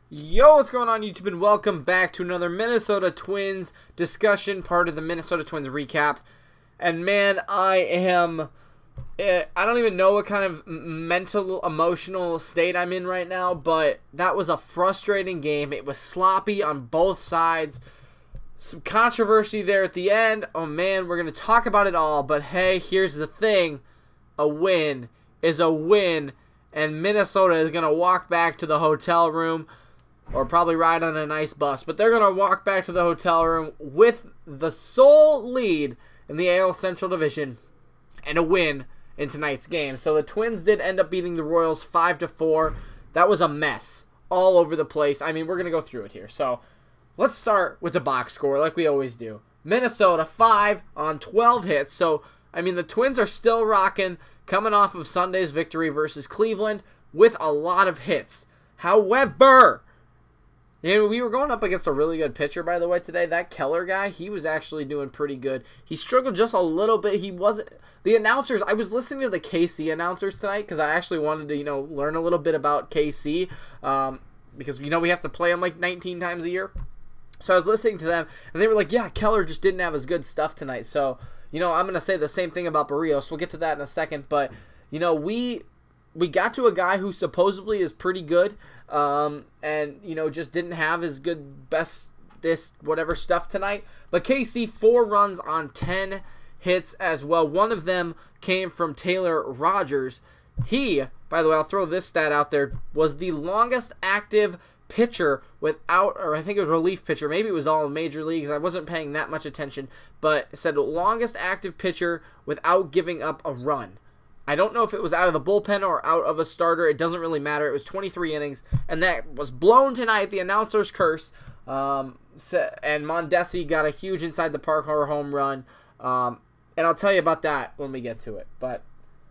Yo, what's going on YouTube, and welcome back to another Minnesota Twins discussion, part of the Minnesota Twins recap. And man, I don't even know what kind of mental, emotional state I'm in right now, but that was a frustrating game. It was sloppy on both sides. Some controversy there at the end. Oh man, we're going to talk about it all, but hey, here's the thing. A win is a win, and Minnesota is going to walk back to the hotel room, or probably ride on a nice bus, but they're going to walk back to the hotel room with the sole lead in the AL Central Division and a win in tonight's game. So the Twins did end up beating the Royals 5-4. That was a mess all over the place. I mean, we're going to go through it here. So let's start with the box score like we always do. Minnesota 5 on 12 hits. So, I mean, the Twins are still rocking, coming off of Sunday's victory versus Cleveland with a lot of hits. However, we were going up against a really good pitcher, by the way, today. That Keller guy, he was actually doing pretty good. He struggled just a little bit. He wasn't... The announcers, I was listening to the KC announcers tonight because I actually wanted to, learn a little bit about KC because, we have to play them like 19 times a year. So I was listening to them, and they were like, yeah, Keller just didn't have as good stuff tonight. So, I'm going to say the same thing about Barrios. We'll get to that in a second. But, we got to a guy who supposedly is pretty good. And just didn't have his good whatever stuff tonight. But KC 4 runs on 10 hits as well. One of them came from Taylor Rogers. He, by the way, I'll throw this stat out there, was the longest active pitcher without, or I think it was relief pitcher, maybe it was all in major leagues, I wasn't paying that much attention, but it said longest active pitcher without giving up a run. I don't know if it was out of the bullpen or out of a starter. It doesn't really matter. It was 23 innings, and that was blown tonight. The announcer's curse. And Mondesi got a huge inside the park home run. And I'll tell you about that when we get to it. But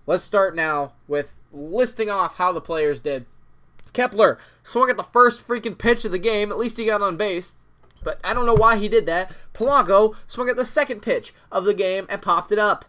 let's start now with listing off how the players did. Kepler swung at the first freaking pitch of the game. At least he got on base. But I don't know why he did that. Polanco swung at the second pitch of the game and popped it up.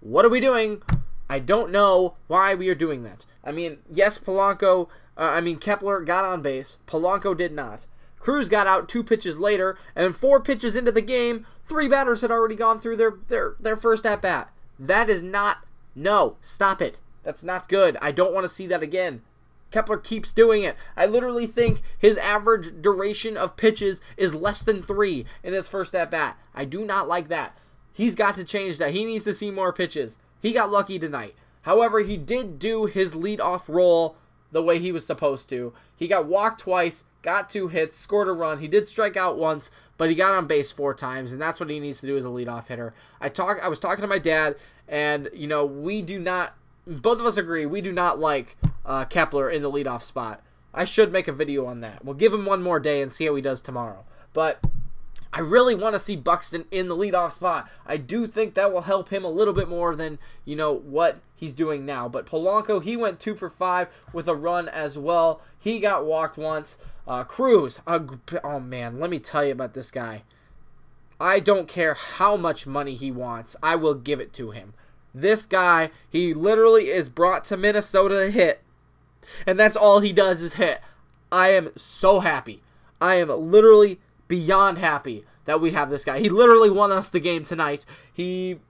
What are we doing? I don't know why we are doing that. I mean, yes, Kepler got on base. Polanco did not. Cruz got out 2 pitches later, and 4 pitches into the game, 3 batters had already gone through their first at-bat. That is not... No, stop it. That's not good. I don't want to see that again. Kepler keeps doing it. I literally think his average duration of pitches is less than 3 in his first at-bat. I do not like that. He's got to change that. He needs to see more pitches. He got lucky tonight. However, he did do his leadoff role the way he was supposed to. He got walked twice, got 2 hits, scored a run. He did strike out once, but he got on base 4 times, and that's what he needs to do as a leadoff hitter. I was talking to my dad, and, we do not, both of us agree, we do not like Kepler in the leadoff spot. I should make a video on that. We'll give him one more day and see how he does tomorrow. But I really want to see Buxton in the leadoff spot. I do think that will help him a little bit more than, what he's doing now. But Polanco, he went 2 for 5 with a run as well. He got walked once. Cruz, oh man, let me tell you about this guy. I don't care how much money he wants. I will give it to him. This guy, he literally is brought to Minnesota to hit. And that's all he does is hit. I am so happy. I am literally beyond happy that we have this guy. He literally won us the game tonight. He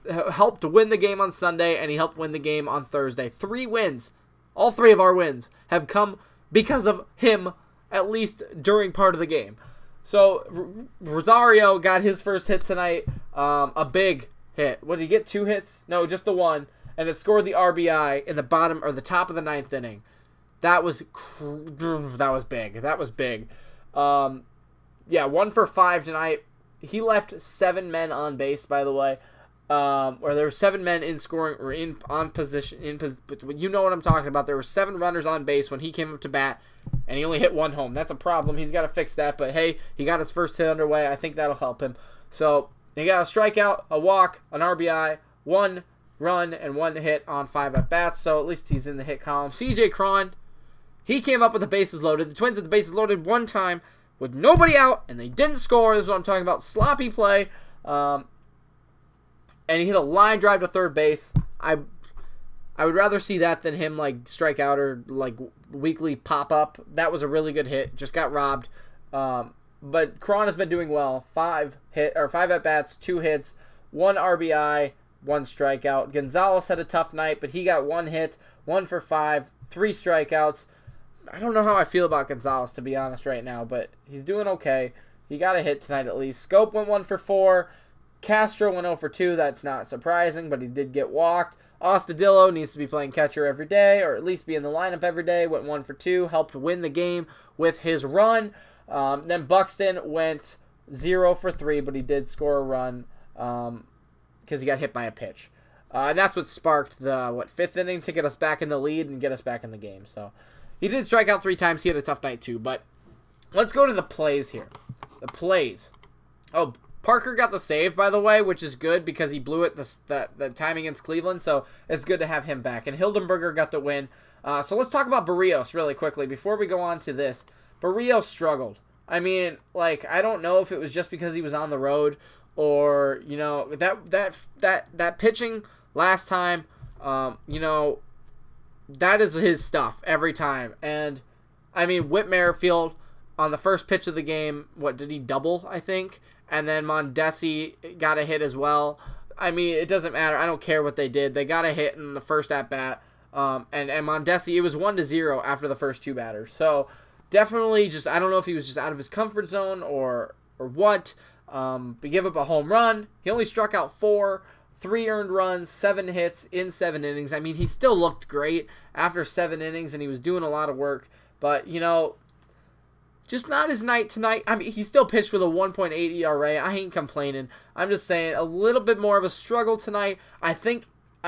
helped win the game on Sunday, and he helped win the game on Thursday. 3 wins. All 3 of our wins have come because of him, at least during part of the game. So, Rosario got his first hit tonight. A big hit. What, did he get 2 hits? No, just the one. And it scored the RBI in the bottom, or the top of the 9th inning. That was big. That was big. Yeah, 1 for 5 tonight. He left 7 men on base, by the way. Or there were 7 men in scoring or on position. You know what I'm talking about. There were 7 runners on base when he came up to bat, and he only hit 1 home. That's a problem. He's got to fix that. But hey, he got his first hit underway. I think that'll help him. So he got a strikeout, a walk, an RBI, 1 run, and 1 hit on 5 at bats. So at least he's in the hit column. CJ Cron, he came up with the bases loaded. The Twins had the bases loaded 1 time with nobody out, and they didn't score. This is what I'm talking about. Sloppy play. And he hit a line drive to third base. I would rather see that than him strike out or weekly pop-up. That was a really good hit. Just got robbed. But Cron has been doing well. 5 at-bats, 2 hits, 1 RBI, 1 strikeout. Gonzalez had a tough night, but he got 1 hit, 1 for 5, 3 strikeouts. I don't know how I feel about Gonzalez, to be honest, right now, but he's doing okay. He got a hit tonight at least. Scope went 1 for 4. Castro went 0 for 2. That's not surprising, but he did get walked. Astudillo needs to be playing catcher every day, or at least be in the lineup every day. Went 1 for 2. Helped win the game with his run. Then Buxton went 0 for 3, but he did score a run because he got hit by a pitch. And that's what sparked the, 5th inning to get us back in the lead and get us back in the game. So he did strike out 3 times. He had a tough night too. But let's go to the plays here. The plays. Oh, Parker got the save, by the way, which is good because he blew it the time against Cleveland. So it's good to have him back. And Hildenberger got the win. So let's talk about Barrios really quickly before we go on to this. Barrios struggled. I mean, like, I don't know if it was just because he was on the road or, you know, that pitching last time, you know, that is his stuff every time. And, I mean, Whit Merrifield on the first pitch of the game, what, did he double, I think? And then Mondesi got a hit as well. I mean, it doesn't matter. I don't care what they did. They got a hit in the first at-bat. And Mondesi, it was 1-0 after the first 2 batters. So, definitely just, I don't know if he was just out of his comfort zone or what. But give up a home run. He only struck out 4, 3 earned runs, 7 hits in 7 innings. I mean, he still looked great after 7 innings, and he was doing a lot of work. But, you know, just not his night tonight. I mean, he still pitched with a 1.8 ERA. I ain't complaining. I'm just saying a little bit more of a struggle tonight. I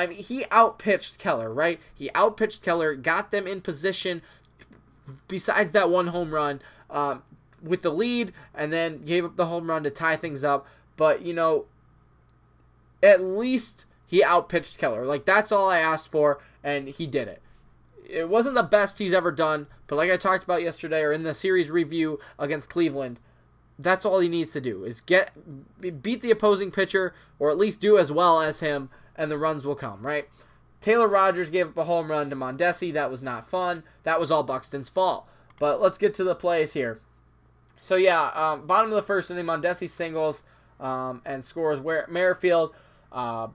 mean, he outpitched Keller, right? He outpitched Keller, got them in position besides that 1 home run with the lead, and then gave up the home run to tie things up. But, you know, at least he outpitched Keller. Like, that's all I asked for, and he did it. It wasn't the best he's ever done, but like I talked about yesterday or in the series review against Cleveland, that's all he needs to do is beat the opposing pitcher or at least do as well as him, and the runs will come, right? Taylor Rogers gave up a home run to Mondesi. That was not fun. That was all Buxton's fault. But let's get to the plays here. So, yeah, bottom of the first inning, Mondesi singles and scores Merrifield. But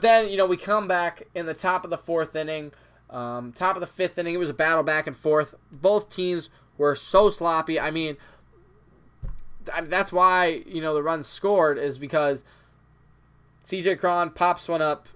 then, you know, we come back in the top of the 4th inning. Top of the 5th inning, it was a battle back and forth. Both teams were so sloppy. I mean, that's why, you know, the runs scored is because CJ Cron pops one up,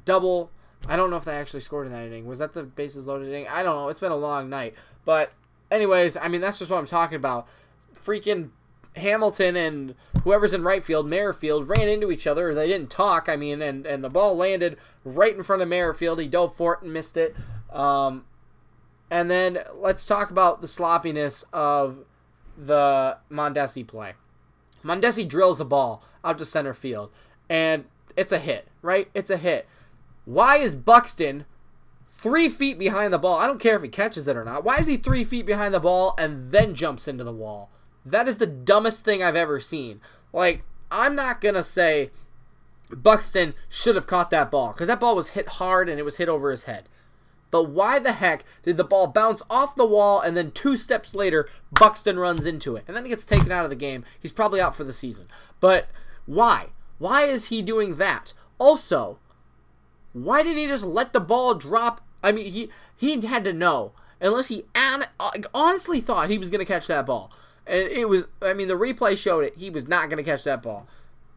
double. I don't know if they actually scored in that inning. Was that the bases loaded inning? I don't know. It's been a long night. But anyways, I mean, that's just what I'm talking about. Freaking Hamilton and whoever's in right field, Merrifield, ran into each other. They didn't talk, I mean, and the ball landed right in front of Merrifield. He dove for it and missed it. And then let's talk about the sloppiness of the Mondesi play. Mondesi drills a ball out to center field, and it's a hit, right? It's a hit. Why is Buxton 3 feet behind the ball? I don't care if he catches it or not. Why is he 3 feet behind the ball and then jumps into the wall? That is the dumbest thing I've ever seen. Like, I'm not going to say Buxton should have caught that ball, because that ball was hit hard and it was hit over his head. But why the heck did the ball bounce off the wall and then 2 steps later, Buxton runs into it? And then he gets taken out of the game. He's probably out for the season. But why? Why is he doing that? Also, why didn't he just let the ball drop? I mean, he had to know. Unless he honestly thought he was going to catch that ball. And it was, I mean, the replay showed it. He was not going to catch that ball.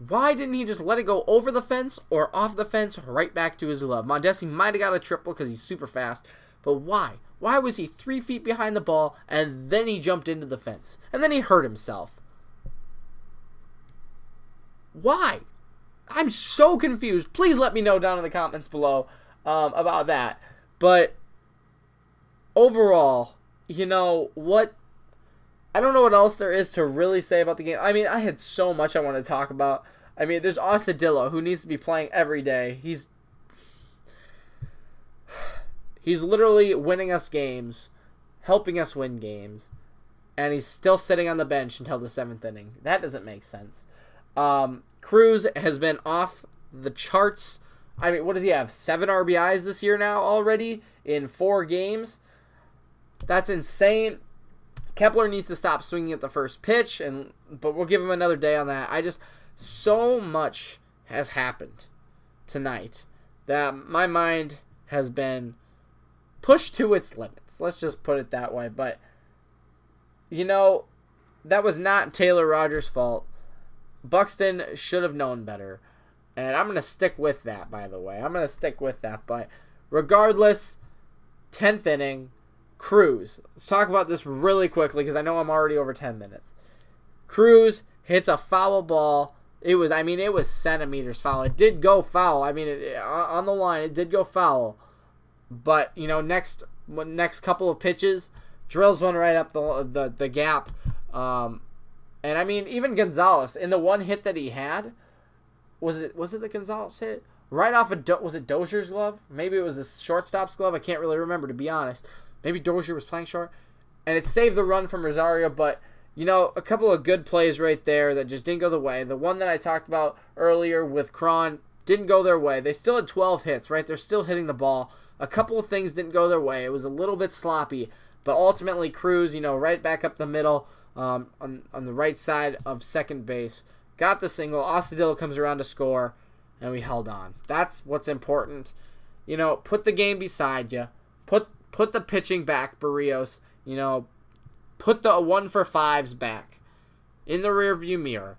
Why didn't he just let it go over the fence or off the fence right back to his glove? Mondesi might have got a triple because he's super fast. But why? Why was he 3 feet behind the ball and then he jumped into the fence? And then he hurt himself. Why? I'm so confused. Please let me know down in the comments below about that. But overall, you know, I don't know what else there is to really say about the game. I mean, I had so much I want to talk about. I mean, there's Astudillo, who needs to be playing every day. He's literally winning us games, helping us win games, and he's still sitting on the bench until the 7th inning. That doesn't make sense. Cruz has been off the charts. I mean, what does he have? 7 RBIs this year now already in 4 games. That's insane. Kepler needs to stop swinging at the first pitch, but we'll give him another day on that. So much has happened tonight that my mind has been pushed to its limits. Let's just put it that way. But, that was not Taylor Rogers' fault. Buxton should have known better. And I'm going to stick with that, by the way. I'm going to stick with that. But regardless, 10th inning, Cruz. Let's talk about this really quickly because I know I'm already over 10 minutes. Cruz hits a foul ball. It was centimeters foul. It did go foul. On the line, it did go foul. But, next couple of pitches, drills one right up the gap. Even Gonzalez, in the one hit that he had, was it the Gonzalez hit? Right off was it Dozier's glove? Maybe it was a shortstop's glove. I can't really remember, to be honest. Maybe Dozier was playing short. And it saved the run from Rosario, but, a couple of good plays right there that just didn't go the way. The one that I talked about earlier with Cron didn't go their way. They still had 12 hits, right? They're still hitting the ball. A couple of things didn't go their way. It was a little bit sloppy. But ultimately, Cruz, right back up the middle on the right side of second base. Got the single. Astudillo comes around to score, and we held on. That's what's important. Put the game beside you. Put the pitching back, Barrios. Put the 1-for-5s back in the rearview mirror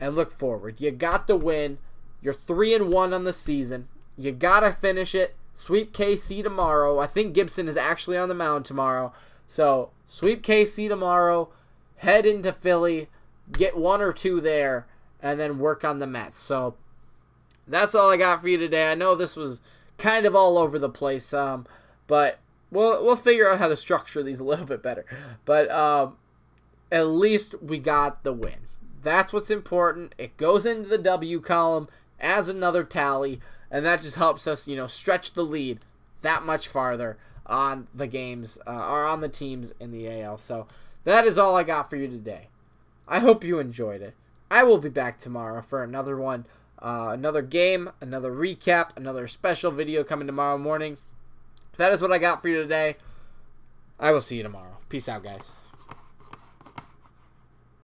and look forward. You got the win. You're 3-1 on the season. You got to finish it. Sweep KC tomorrow. I think Gibson is actually on the mound tomorrow. So, sweep KC tomorrow. Head into Philly. Get 1 or 2 there. And then work on the Mets. So, that's all I got for you today. I know this was kind of all over the place. But we'll figure out how to structure these a little bit better. But at least we got the win. That's what's important. It goes into the W column as another tally. And that just helps us, stretch the lead that much farther on the games, or on the teams in the AL. So that is all I got for you today. I hope you enjoyed it. I will be back tomorrow for another one, another game, another recap, another special video coming tomorrow morning. That is what I got for you today. I will see you tomorrow. Peace out, guys.